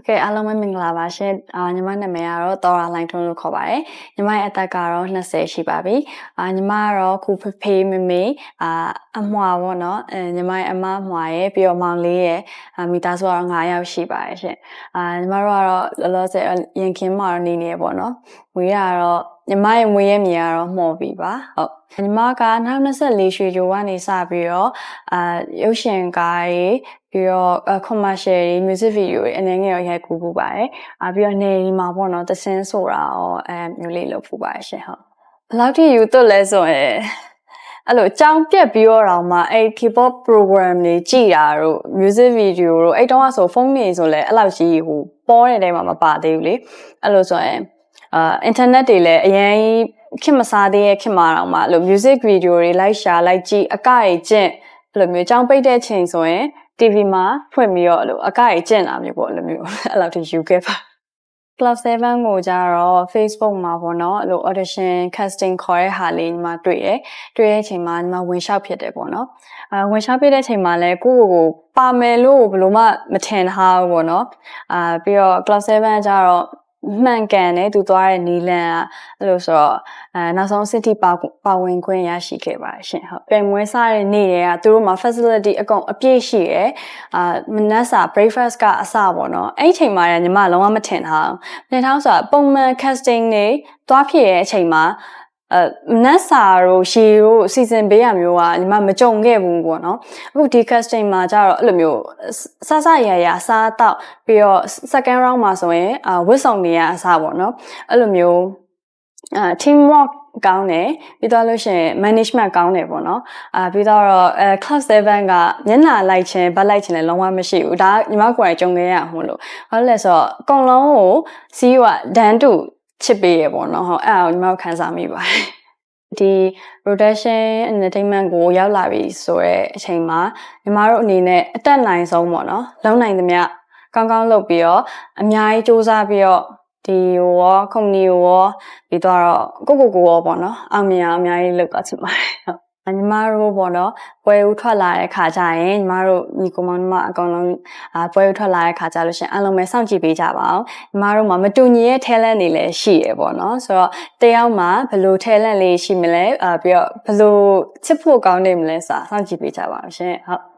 ကဲ့အားလုံးပဲမင်္ဂလာပါရှင်ညီမနာမည်ကတော့တော်ရာလိုင်းထွန်းလို့ခေါ်ပါတယ်ညီမရဲ့အသက်ကတော့20ရှိပါပြီညီမကတော့ခုဖေးမမေအမွာပေါ့နော်ညီမရဲ့အမအမွာရဲ့ပြီးတော့မောင်လေးရဲ့မိသားစုကတော့9ယောက်ရှိပါတယ်ရှင်ညီမတို့ကတော့လောလောဆယ်ရင်ခင်းမှာတော့နေနေရပေါ့နော်မွေးရတော့ညီမရဲ့မွေးရမြေကတော့မှော်ပြီပါဟုတ်ညီမက2024ရွှေကြိုကနေစပြီးတော့ရုပ်ရှင်ကားတွေပြီးတော့ commercial တွေ music video တွေအနေငယ်ရောရိုက်ကူးပူပါတယ်ပြီးတော့နေဒီမှာပေါ့နော်သစင်းဆိုတာရောမျိုးလေးလုပ်ပူပါတယ်ရှင်ဟုတ်ဘယ်လောက်ထိယူသွတ်လဲဆိုရင်အဲ့လိုကြောင်းပြက်ပြီးတော့မှအဲ့ K-pop program တွေကြည်တာတို့ music video တို့အဲ့တုန်းကဆိုဖုန်းတွေဆိုလဲအဲ့လောက်ကြီးဟိုပေါ်တဲ့တဲမှာမပါသေးဘူးလေအဲ့လိုဆိုရင်internet တွေလည်းအရင်ခင်မစားသေးရဲ့ခင်မှာတော့မှအဲ့လို music video တွေလိုက်ရှာလိုက်ကြည့်အကတွေကျင့်အဲ့လိုမျိုးကြောင်းပိတ်တဲ့ချိန်ဆိုရင်TV မှာဖွင့်ပြီးတော့အဲ့လိုအကကြီးကျင့်လာမျိုးပေါ့အဲ့လိုမျိုးအဲ့လောက်ထိယူခဲ့ပါ Club 7ကိုကြတော့ Facebook မှာပေါ့နော်အဲ့လို audition casting ခေါ်တဲ့ဟာလေးညီမတွေ့တဲ့အချိန်မှာညီမဝင်လျှောက်ဖြစ်တယ်ပေါ့နော်ဝင်လျှောက်ဖြစ်တဲ့အချိန်မှာလည်းကိုပါမယ်လို့ဘယ်လိုမှမထင်ထားဘူးပေါ့နော်ပြီးတော့ Club 7ကြတော့မှန်ကန်တယ်သူသွားတဲ့နီလန်ကအဲ့လိုဆိုတော့နောက်ဆုံးစစ်တီပါဝင်ခွင့်ရရှိခဲ့ပါတယ်ရှင်ဟုတ်ပြန်မွေးစားတဲ့နေ့တွေကသူတို့မှာ facility အကုန်အပြည့်ရှိရယ်မနက်စာ breakfast ကအစပေါ့နော်အဲ့ဒီအချိန်မှာညီမလုံးဝမထင်ထားဘူးထင်ထားဆိုတာပုံမှန် casting တွေသွားဖြစ်ရဲ့အချိန်မှာနတ်စာတို့ရှည်တို့စီစဉ်ပေးရမျိုးကညီမမကြုံခဲ့ဘူးပေါ့နော်အခုဒီ casting မှာကျတော့အဲ့လိုမျိုးစရစားတော့ပြီးတော့ second round မှာဆိုရင်ဝစ်ဆောင်နေရအစားပေါ့နော်အဲ့လိုမျိုးteam work ကောင်းတယ်ပြီးတော့လို့ရှိရင် management ကောင်းတယ်ပေါ့နော်ပြီးတော့class 7ကမျက်နှာလိုက်ခြင်းဗတ်လိုက်ခြင်းလည်းလုံးဝမရှိဘူးဒါညီမကိုယ်တိုင်ကြုံခဲ့ရမှာလို့ဘာလို့လဲဆိုတော့အကုန်လုံးကို CEO ကဒန်းတူချစ်ပေးရပေါ့နော်ဟုတ်အဲ့ဒါကိုညီမတို့ခန်းစားမိပါတယ်ဒီ production entertainment ကိုရောက်လာပြီဆိုတော့အချိန်မှာညီမတို့အနေနဲ့အတက်နိုင်ဆုံးပေါ့နော်လုံးနိုင်သမျှကောင်းကောင်းလုပ်ပြီးတော့အများကြီးစူးစမ်းပြီးတော့ဒီရော company ရောပြီးတော့ကိုရောပေါ့နော်အောင်မြင်အောင်အများကြီးလုပ်သွားချင်ပါတယ်ဟုတ်ညီမတို့ပေါ့နော်ပွဲဦးထွက်လာတဲ့ခါကျရင်ညီမတို့ညီကောင်မအကောင်လုံးပွဲဦးထွက်လာတဲ့ခါကျလို့ရှင်အားလုံးပဲစောင့်ကြည့်ပေးကြပါအောင်ညီမတို့မှာမတူညီရဲ့ talent တွေလည်းရှိရပေါ့နော်ဆိုတော့တယောက်မှာဘယ်လို talent လေးရှိမလဲပြီးတော့ဘယ်လိုချစ်ဖို့ကောင်းနေမလဲဆိုတာစောင့်ကြည့်ပေးကြပါအောင်ရှင်ဟုတ်